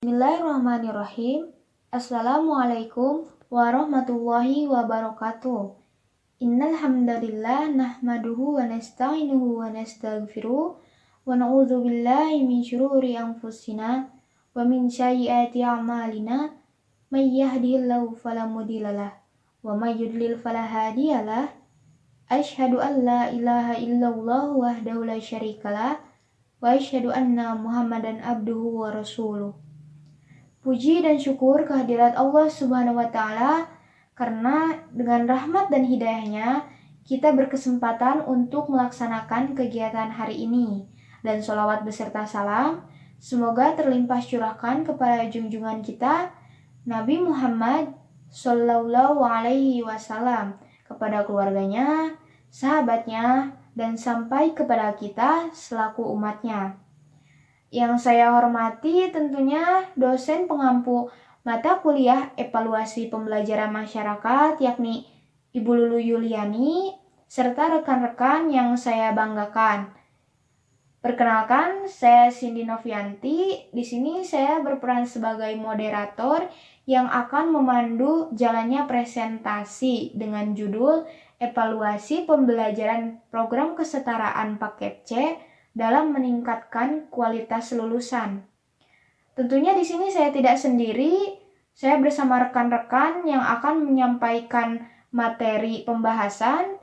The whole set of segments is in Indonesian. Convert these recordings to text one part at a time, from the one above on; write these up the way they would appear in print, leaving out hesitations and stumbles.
Bismillahirrahmanirrahim. Assalamualaikum warahmatullahi wabarakatuh. Innal hamdalillah nahmaduhu wa nasta'inuhu wa nastaghfiruh wa na'udzu billahi min syururi anfusina wa min sayyiati a'malina may yahdihillahu fala mudhillalah wa may yudlil fala hadiyalah. Asyhadu an la ilaha illallah wahdahu la syarikalah wa asyhadu anna Muhammadan abduhu wa rasuluh. Puji dan syukur kehadirat Allah Subhanahu wa Ta'ala, karena dengan rahmat dan hidayahnya kita berkesempatan untuk melaksanakan kegiatan hari ini. Dan sholawat beserta salam semoga terlimpah curahkan kepada junjungan kita Nabi Muhammad Sallallahu Alaihi Wasallam, kepada keluarganya, sahabatnya, dan sampai kepada kita selaku umatnya. Yang saya hormati tentunya dosen pengampu mata kuliah evaluasi pembelajaran masyarakat, yakni Ibu Lulu Yuliani, serta rekan-rekan yang saya banggakan. Perkenalkan, saya Cindy Novianti. Di sini saya berperan sebagai moderator yang akan memandu jalannya presentasi dengan judul Evaluasi Pembelajaran Program Kesetaraan Paket C dalam meningkatkan kualitas lulusan. Tentunya di sini saya tidak sendiri, saya bersama rekan-rekan yang akan menyampaikan materi pembahasan.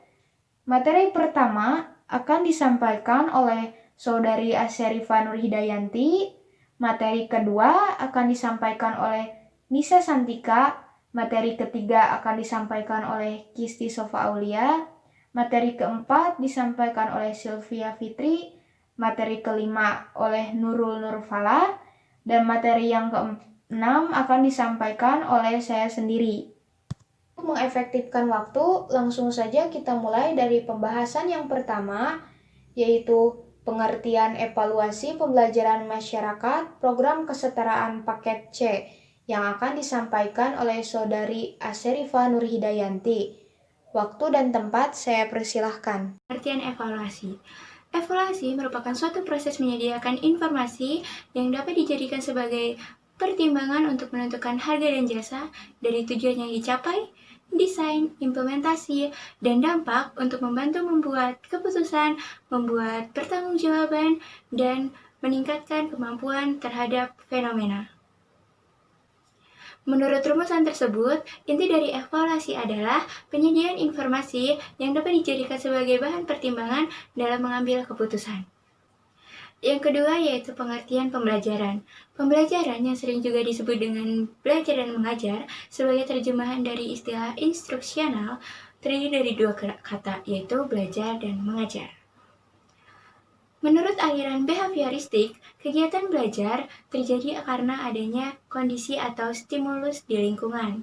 Materi pertama akan disampaikan oleh Saudari Asyarifah Nurhidayanti. Materi kedua akan disampaikan oleh Nisa Santika. Materi ketiga akan disampaikan oleh Kisti Sofa Aulia. Materi keempat disampaikan oleh Sylvia Fitri. Materi kelima oleh Nurul Nurfala, dan materi yang keenam akan disampaikan oleh saya sendiri. Untuk mengefektifkan waktu, langsung saja kita mulai dari pembahasan yang pertama, yaitu pengertian evaluasi pembelajaran masyarakat program kesetaraan paket C yang akan disampaikan oleh Saudari Asyarifah Nurhidayanti. Waktu dan tempat saya persilahkan. Pengertian evaluasi. Evaluasi merupakan suatu proses menyediakan informasi yang dapat dijadikan sebagai pertimbangan untuk menentukan harga dan jasa dari tujuan yang dicapai, desain, implementasi, dan dampak untuk membantu membuat keputusan, membuat pertanggungjawaban, dan meningkatkan kemampuan terhadap fenomena. Menurut rumusan tersebut, inti dari evaluasi adalah penyediaan informasi yang dapat dijadikan sebagai bahan pertimbangan dalam mengambil keputusan. Yang kedua yaitu pengertian pembelajaran. Pembelajaran yang sering juga disebut dengan belajar dan mengajar sebagai terjemahan dari istilah instruksional terdiri dari dua kata, yaitu belajar dan mengajar. Menurut aliran behavioristik, kegiatan belajar terjadi karena adanya kondisi atau stimulus di lingkungan.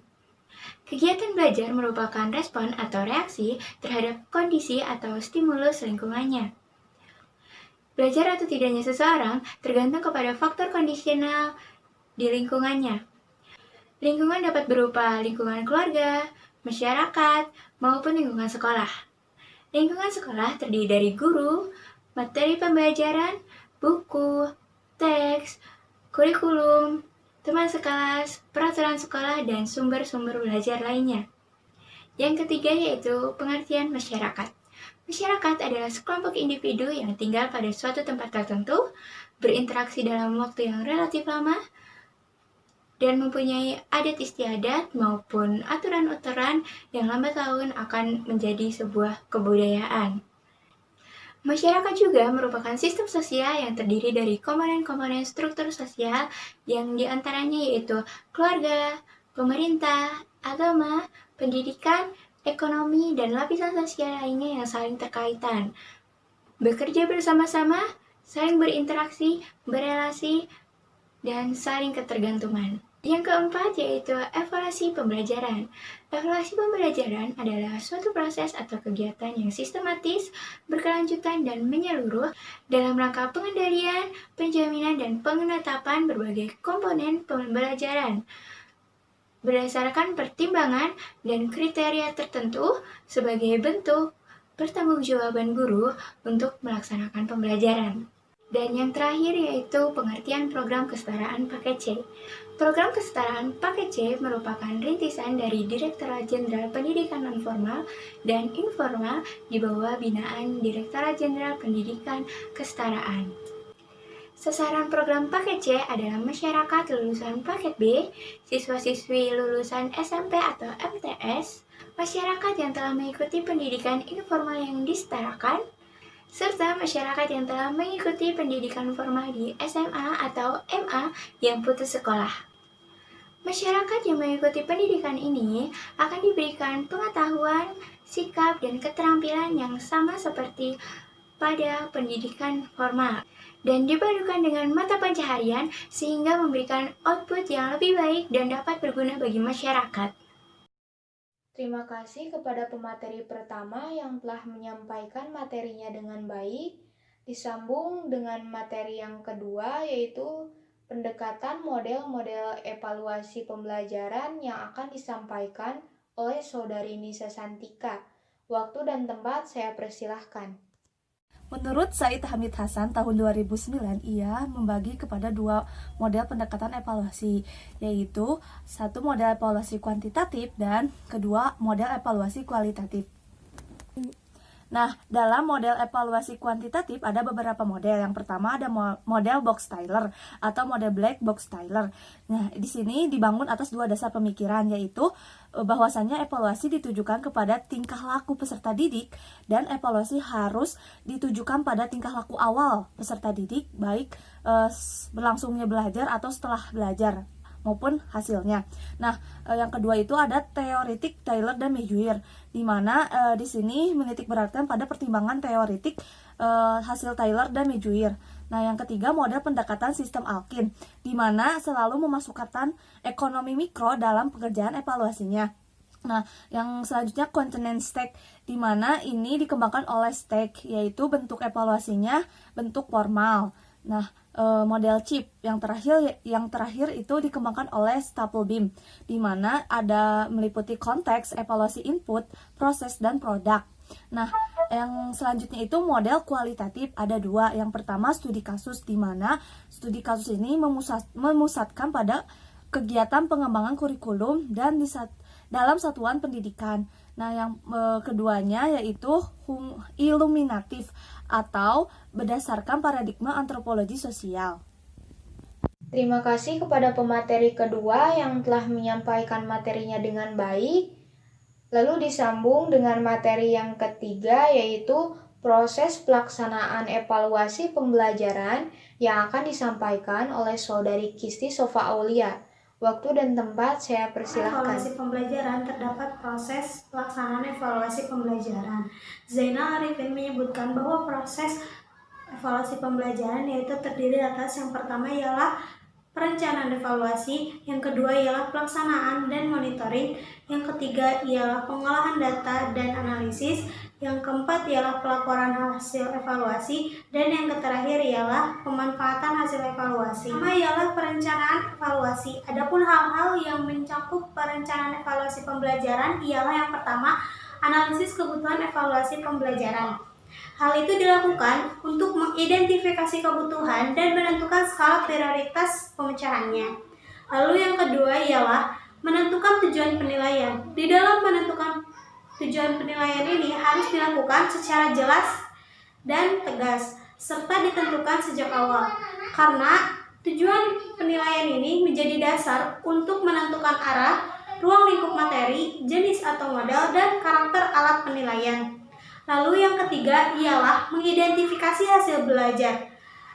Kegiatan belajar merupakan respon atau reaksi terhadap kondisi atau stimulus lingkungannya. Belajar atau tidaknya seseorang tergantung kepada faktor kondisional di lingkungannya. Lingkungan dapat berupa lingkungan keluarga, masyarakat, maupun lingkungan sekolah. Lingkungan sekolah terdiri dari guru, materi pembelajaran, buku, teks, kurikulum, teman sekelas, peraturan sekolah, dan sumber-sumber belajar lainnya. Yang ketiga yaitu pengertian masyarakat. Masyarakat adalah sekelompok individu yang tinggal pada suatu tempat tertentu, berinteraksi dalam waktu yang relatif lama, dan mempunyai adat istiadat maupun aturan-aturan yang lambat laun akan menjadi sebuah kebudayaan. Masyarakat juga merupakan sistem sosial yang terdiri dari komponen-komponen struktur sosial yang diantaranya yaitu keluarga, pemerintah, agama, pendidikan, ekonomi, dan lapisan sosial lainnya yang saling terkaitan. Bekerja bersama-sama, saling berinteraksi, berelasi, dan saling ketergantungan. Yang keempat yaitu evaluasi pembelajaran. Evaluasi pembelajaran adalah suatu proses atau kegiatan yang sistematis, berkelanjutan, dan menyeluruh dalam rangka pengendalian, penjaminan, dan penetapan berbagai komponen pembelajaran berdasarkan pertimbangan dan kriteria tertentu sebagai bentuk pertanggungjawaban guru untuk melaksanakan pembelajaran. Dan yang terakhir yaitu pengertian program kesetaraan paket C. Program kesetaraan paket C merupakan rintisan dari Direktorat Jenderal Pendidikan Nonformal dan Informal di bawah binaan Direktorat Jenderal Pendidikan Kesetaraan. Sasaran program paket C adalah masyarakat lulusan paket B, siswa-siswi lulusan SMP atau MTS, masyarakat yang telah mengikuti pendidikan informal yang disetarakan, serta masyarakat yang telah mengikuti pendidikan formal di SMA atau MA yang putus sekolah. Masyarakat yang mengikuti pendidikan ini akan diberikan pengetahuan, sikap, dan keterampilan yang sama seperti pada pendidikan formal dan dipadukan dengan mata pencaharian sehingga memberikan output yang lebih baik dan dapat berguna bagi masyarakat. Terima kasih kepada pemateri pertama yang telah menyampaikan materinya dengan baik. Disambung dengan materi yang kedua, yaitu pendekatan model-model evaluasi pembelajaran yang akan disampaikan oleh Saudari Nisa Santika. Waktu dan tempat saya persilahkan. Menurut Said Hamid Hasan tahun 2009, ia membagi kepada dua model pendekatan evaluasi, yaitu satu model evaluasi kuantitatif dan kedua model evaluasi kualitatif. Nah, dalam model evaluasi kuantitatif ada beberapa model. Yang pertama ada model Box-Tyler atau model Black Box-Tyler. Nah, di sini dibangun atas dua dasar pemikiran, yaitu bahwasannya evaluasi ditujukan kepada tingkah laku peserta didik dan evaluasi harus ditujukan pada tingkah laku awal peserta didik, baik berlangsungnya belajar atau setelah belajar maupun hasilnya. Nah, yang kedua itu ada teoretik Taylor dan Meguiar, di mana di sini menitik beratkan pada pertimbangan teoretik hasil Taylor dan Meguiar. Nah, yang ketiga model pendekatan sistem Alkin, di mana selalu memasukkan ekonomi mikro dalam pekerjaan evaluasinya. Nah, yang selanjutnya Continence Stack, di mana ini dikembangkan oleh Stack, yaitu bentuk evaluasinya bentuk formal. Nah, model chip yang terakhir itu dikembangkan oleh Staplebeam, di mana ada meliputi konteks, evaluasi input, proses, dan produk. Nah, yang selanjutnya itu model kualitatif, ada dua. Yang pertama studi kasus, di mana studi kasus ini memusatkan pada kegiatan pengembangan kurikulum dan dalam satuan pendidikan. Nah, yang keduanya yaitu iluminatif atau berdasarkan paradigma antropologi sosial. Terima kasih kepada pemateri kedua yang telah menyampaikan materinya dengan baik. Lalu disambung dengan materi yang ketiga, yaitu proses pelaksanaan evaluasi pembelajaran yang akan disampaikan oleh Saudari Kisti Sofa Aulia. Waktu dan tempat saya persilahkan. Evaluasi pembelajaran terdapat proses pelaksanaan evaluasi pembelajaran. Zainal Arifin menyebutkan bahwa proses evaluasi pembelajaran yaitu terdiri atas yang pertama ialah perencanaan evaluasi, yang kedua ialah pelaksanaan dan monitoring, yang ketiga ialah pengolahan data dan analisis, yang keempat ialah pelaporan hasil evaluasi, dan yang terakhir ialah pemanfaatan hasil evaluasi. Pertama ialah perencanaan evaluasi. Adapun hal-hal yang mencakup perencanaan evaluasi pembelajaran ialah yang pertama, analisis kebutuhan evaluasi pembelajaran. Hal itu dilakukan untuk mengidentifikasi kebutuhan dan menentukan skala prioritas pemecahannya. Lalu yang kedua ialah menentukan tujuan penilaian. Di dalam menentukan tujuan penilaian ini harus dilakukan secara jelas dan tegas, serta ditentukan sejak awal. Karena tujuan penilaian ini menjadi dasar untuk menentukan arah, ruang lingkup materi, jenis atau model, dan karakter alat penilaian. Lalu yang ketiga ialah mengidentifikasi hasil belajar.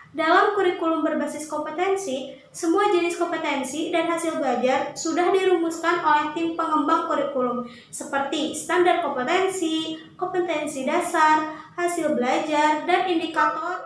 Dalam kurikulum berbasis kompetensi, semua jenis kompetensi dan hasil belajar sudah dirumuskan oleh tim pengembang kurikulum, seperti standar kompetensi, kompetensi dasar, hasil belajar, dan indikator.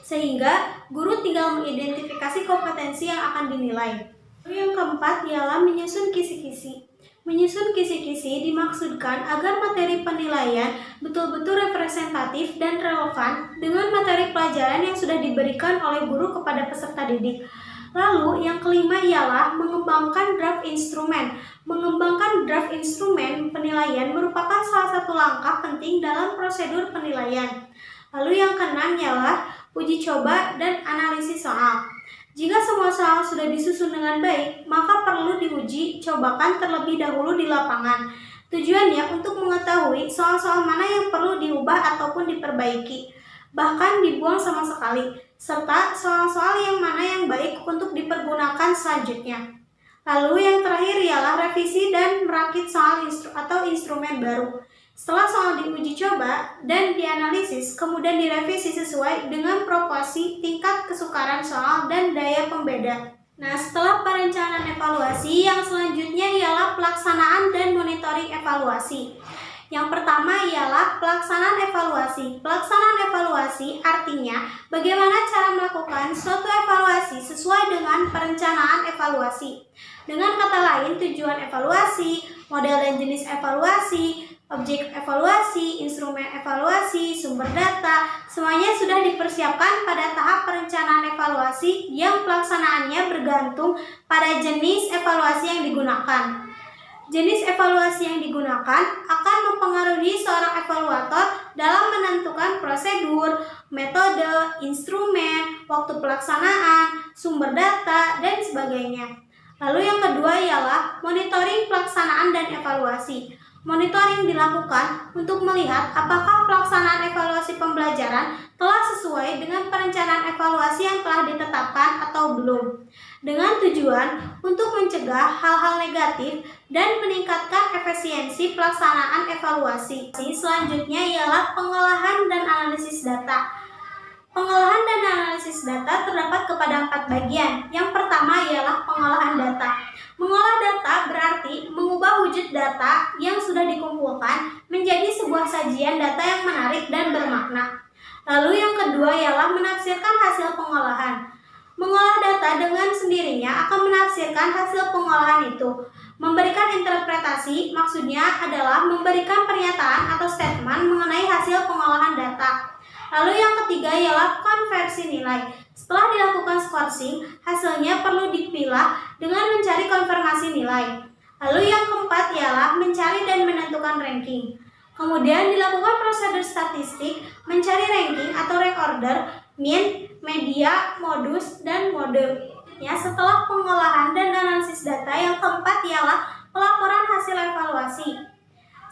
Sehingga guru tinggal mengidentifikasi kompetensi yang akan dinilai. Lalu yang keempat ialah menyusun kisi-kisi. Menyusun kisi-kisi dimaksudkan agar materi penilaian betul-betul representatif dan relevan dengan materi pelajaran yang sudah diberikan oleh guru kepada peserta didik. Lalu yang kelima ialah mengembangkan draft instrumen. Mengembangkan draft instrumen penilaian merupakan salah satu langkah penting dalam prosedur penilaian. Lalu yang keenam ialah uji coba dan analisis soal. Jika semua soal sudah disusun dengan baik, maka perlu diuji cobakan terlebih dahulu di lapangan. Tujuannya untuk mengetahui soal-soal mana yang perlu diubah ataupun diperbaiki, bahkan dibuang sama sekali, serta soal-soal yang mana yang baik untuk dipergunakan selanjutnya. Lalu yang terakhir ialah revisi dan merakit soal atau instrumen baru. Setelah soal diuji coba dan dianalisis, kemudian direvisi sesuai dengan proporsi tingkat kesukaran soal dan daya pembeda. Nah, setelah perencanaan evaluasi, yang selanjutnya ialah pelaksanaan dan monitoring evaluasi. Yang pertama ialah pelaksanaan evaluasi. Pelaksanaan evaluasi artinya bagaimana cara melakukan suatu evaluasi sesuai dengan perencanaan evaluasi. Dengan kata lain, tujuan evaluasi, model dan jenis evaluasi, objek evaluasi, instrumen evaluasi, sumber data, semuanya sudah dipersiapkan pada tahap perencanaan evaluasi yang pelaksanaannya bergantung pada jenis evaluasi yang digunakan. Jenis evaluasi yang digunakan akan mempengaruhi seorang evaluator dalam menentukan prosedur, metode, instrumen, waktu pelaksanaan, sumber data, dan sebagainya. Lalu yang kedua ialah monitoring pelaksanaan dan evaluasi. Monitoring dilakukan untuk melihat apakah pelaksanaan evaluasi pembelajaran telah sesuai dengan perencanaan evaluasi yang telah ditetapkan atau belum, dengan tujuan untuk mencegah hal-hal negatif dan meningkatkan efisiensi pelaksanaan evaluasi. Selanjutnya ialah pengolahan dan analisis data. Pengolahan dan analisis data terdapat kepada 4 bagian. Yang pertama ialah pengolahan data. Mengolah data berarti mengubah wujud data yang sudah dikumpulkan menjadi sebuah sajian data yang menarik dan bermakna. Lalu yang kedua ialah menafsirkan hasil pengolahan. Mengolah data dengan sendirinya akan menafsirkan hasil pengolahan itu. Memberikan interpretasi maksudnya adalah memberikan pernyataan atau statement mengenai hasil pengolahan data. Lalu yang ketiga ialah konversi nilai. Setelah dilakukan skorsing, hasilnya perlu dipilah dengan mencari konfirmasi nilai. Lalu yang keempat ialah mencari dan menentukan ranking. Kemudian dilakukan prosedur statistik, mencari ranking atau rank order, mean, media, modus, dan mode. Ya, setelah pengolahan dan analisis data, yang keempat ialah pelaporan hasil evaluasi.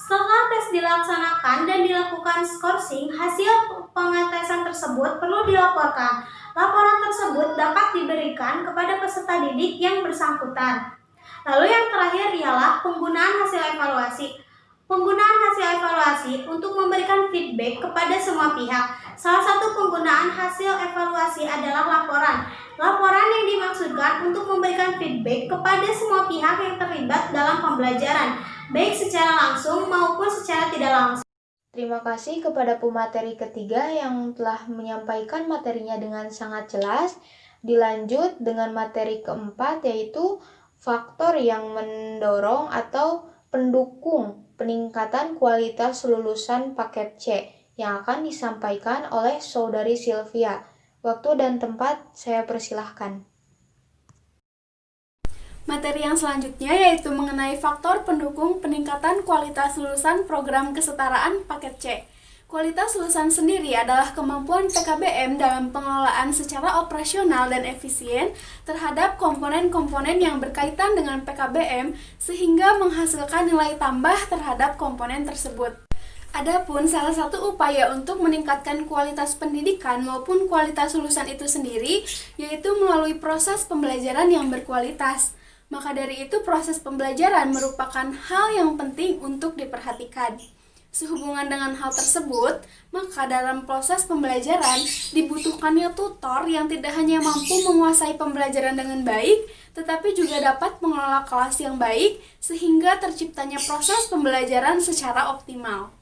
Setelah tes dilaksanakan dan dilakukan skorsing, hasil pengetesan tersebut perlu dilaporkan. Laporan tersebut dapat diberikan kepada peserta didik yang bersangkutan. Lalu yang terakhir ialah penggunaan hasil evaluasi. Penggunaan hasil evaluasi untuk memberikan feedback kepada semua pihak. Salah satu penggunaan hasil evaluasi adalah laporan. Laporan yang dimaksudkan untuk memberikan feedback kepada semua pihak yang terlibat dalam pembelajaran, baik secara langsung maupun secara tidak langsung. Terima kasih kepada pemateri ketiga yang telah menyampaikan materinya dengan sangat jelas. Dilanjut dengan materi keempat, yaitu faktor yang mendorong atau pendukung peningkatan kualitas lulusan paket C yang akan disampaikan oleh Saudari Sylvia. Waktu dan tempat saya persilahkan. Materi yang selanjutnya yaitu mengenai faktor pendukung peningkatan kualitas lulusan program kesetaraan paket C. Kualitas lulusan sendiri adalah kemampuan PKBM dalam pengelolaan secara operasional dan efisien terhadap komponen-komponen yang berkaitan dengan PKBM sehingga menghasilkan nilai tambah terhadap komponen tersebut. Adapun salah satu upaya untuk meningkatkan kualitas pendidikan maupun kualitas lulusan itu sendiri yaitu melalui proses pembelajaran yang berkualitas. Maka dari itu proses pembelajaran merupakan hal yang penting untuk diperhatikan. Sehubungan dengan hal tersebut, maka dalam proses pembelajaran dibutuhkannya tutor yang tidak hanya mampu menguasai pembelajaran dengan baik, tetapi juga dapat mengelola kelas yang baik sehingga terciptanya proses pembelajaran secara optimal.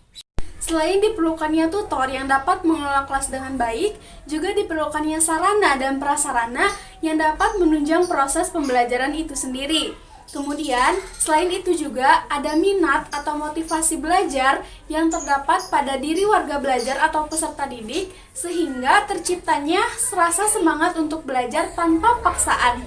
Selain diperlukannya tutor yang dapat mengelola kelas dengan baik, juga diperlukannya sarana dan prasarana yang dapat menunjang proses pembelajaran itu sendiri. Kemudian, selain itu juga ada minat atau motivasi belajar yang terdapat pada diri warga belajar atau peserta didik, sehingga terciptanya rasa semangat untuk belajar tanpa paksaan.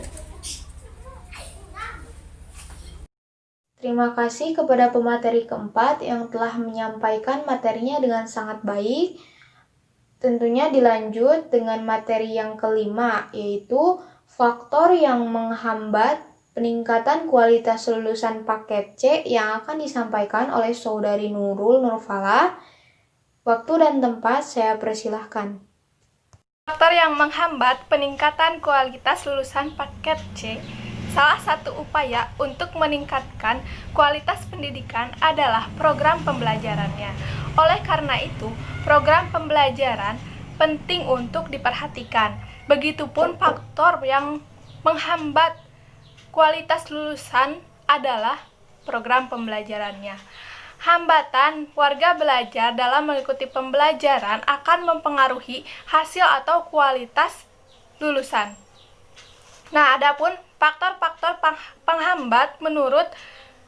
Terima kasih kepada pemateri keempat yang telah menyampaikan materinya dengan sangat baik. Tentunya dilanjut dengan materi yang kelima, yaitu faktor yang menghambat peningkatan kualitas lulusan paket C yang akan disampaikan oleh Saudari Nurul Nurfalah. Waktu dan tempat saya persilahkan. Faktor yang menghambat peningkatan kualitas lulusan paket C. Salah satu upaya untuk meningkatkan kualitas pendidikan adalah program pembelajarannya. Oleh karena itu, program pembelajaran penting untuk diperhatikan. Begitupun faktor yang menghambat kualitas lulusan adalah program pembelajarannya. Hambatan warga belajar dalam mengikuti pembelajaran akan mempengaruhi hasil atau kualitas lulusan. Nah, adapun faktor-faktor penghambat menurut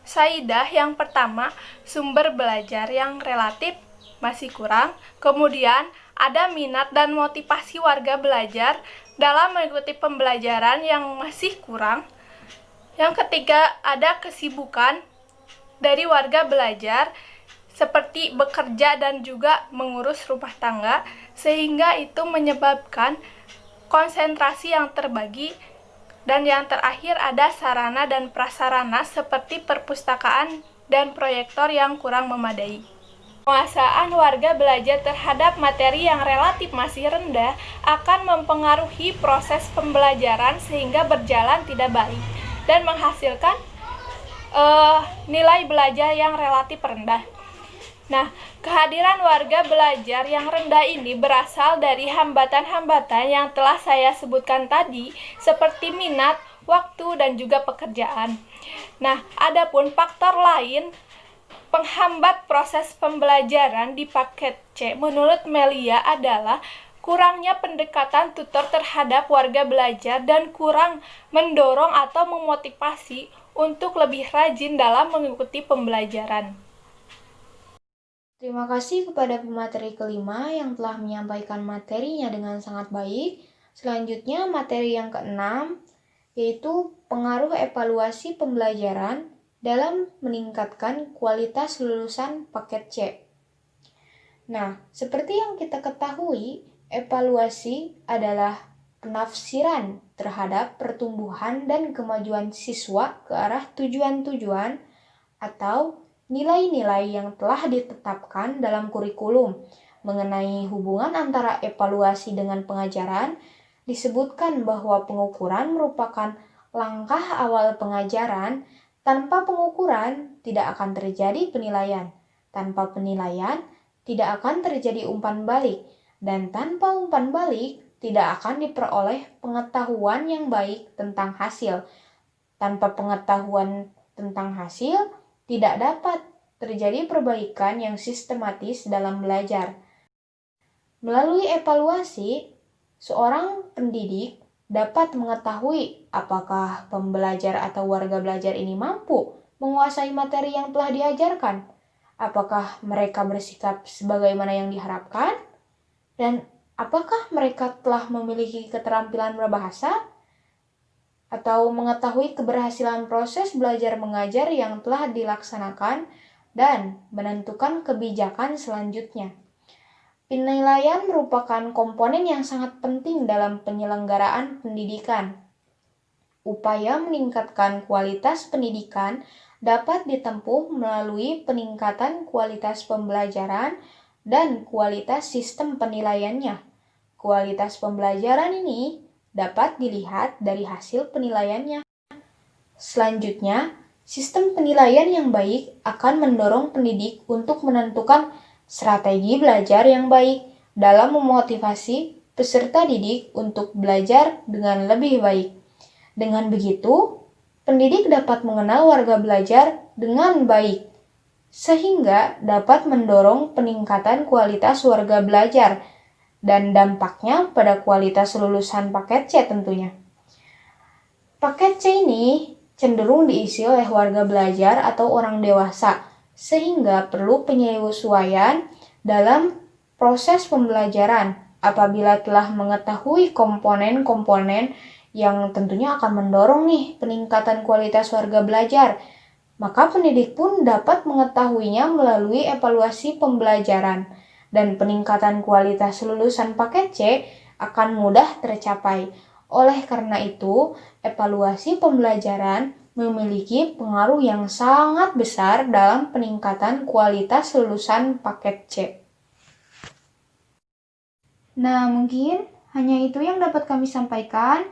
Saidah, yang pertama, sumber belajar yang relatif masih kurang. Kemudian, ada minat dan motivasi warga belajar dalam mengikuti pembelajaran yang masih kurang. Yang ketiga, ada kesibukan dari warga belajar seperti bekerja dan juga mengurus rumah tangga, sehingga itu menyebabkan konsentrasi yang terbagi. Dan yang terakhir ada sarana dan prasarana seperti perpustakaan dan proyektor yang kurang memadai. Penguasaan warga belajar terhadap materi yang relatif masih rendah akan mempengaruhi proses pembelajaran sehingga berjalan tidak baik dan menghasilkan nilai belajar yang relatif rendah. Nah, kehadiran warga belajar yang rendah ini berasal dari hambatan-hambatan yang telah saya sebutkan tadi, seperti minat, waktu, dan juga pekerjaan. Nah, adapun faktor lain penghambat proses pembelajaran di paket C menurut Melia adalah kurangnya pendekatan tutor terhadap warga belajar dan kurang mendorong atau memotivasi untuk lebih rajin dalam mengikuti pembelajaran. Terima kasih kepada pemateri kelima yang telah menyampaikan materinya dengan sangat baik. Selanjutnya materi yang keenam, yaitu pengaruh evaluasi pembelajaran dalam meningkatkan kualitas lulusan paket C. Nah, seperti yang kita ketahui, evaluasi adalah penafsiran terhadap pertumbuhan dan kemajuan siswa ke arah tujuan-tujuan atau nilai-nilai yang telah ditetapkan dalam kurikulum. Mengenai hubungan antara evaluasi dengan pengajaran, disebutkan bahwa pengukuran merupakan langkah awal pengajaran. Tanpa pengukuran, tidak akan terjadi penilaian. Tanpa penilaian, tidak akan terjadi umpan balik. Dan tanpa umpan balik, tidak akan diperoleh pengetahuan yang baik tentang hasil. Tanpa pengetahuan tentang hasil, tidak dapat terjadi perbaikan yang sistematis dalam belajar. Melalui evaluasi, seorang pendidik dapat mengetahui apakah pembelajar atau warga belajar ini mampu menguasai materi yang telah diajarkan, apakah mereka bersikap sebagaimana yang diharapkan, dan apakah mereka telah memiliki keterampilan berbahasa atau mengetahui keberhasilan proses belajar mengajar yang telah dilaksanakan dan menentukan kebijakan selanjutnya. Penilaian merupakan komponen yang sangat penting dalam penyelenggaraan pendidikan. Upaya meningkatkan kualitas pendidikan dapat ditempuh melalui peningkatan kualitas pembelajaran dan kualitas sistem penilaiannya. Kualitas pembelajaran ini dapat dilihat dari hasil penilaiannya. Selanjutnya, sistem penilaian yang baik akan mendorong pendidik untuk menentukan strategi belajar yang baik dalam memotivasi peserta didik untuk belajar dengan lebih baik. Dengan begitu, pendidik dapat mengenal warga belajar dengan baik, sehingga dapat mendorong peningkatan kualitas warga belajar dan dampaknya pada kualitas lulusan paket C tentunya. Paket C ini cenderung diisi oleh warga belajar atau orang dewasa, sehingga perlu penyesuaian dalam proses pembelajaran apabila telah mengetahui komponen-komponen yang tentunya akan mendorong peningkatan kualitas warga belajar. Maka pendidik pun dapat mengetahuinya melalui evaluasi pembelajaran. dan peningkatan kualitas lulusan paket C akan mudah tercapai. Oleh karena itu, evaluasi pembelajaran memiliki pengaruh yang sangat besar dalam peningkatan kualitas lulusan paket C. Nah, mungkin hanya itu yang dapat kami sampaikan.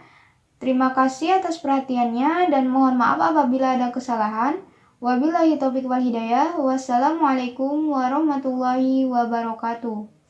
Terima kasih atas perhatiannya dan mohon maaf apabila ada kesalahan. Wabillahi taufiq wal hidayah. Wassalamualaikum warahmatullahi wabarakatuh.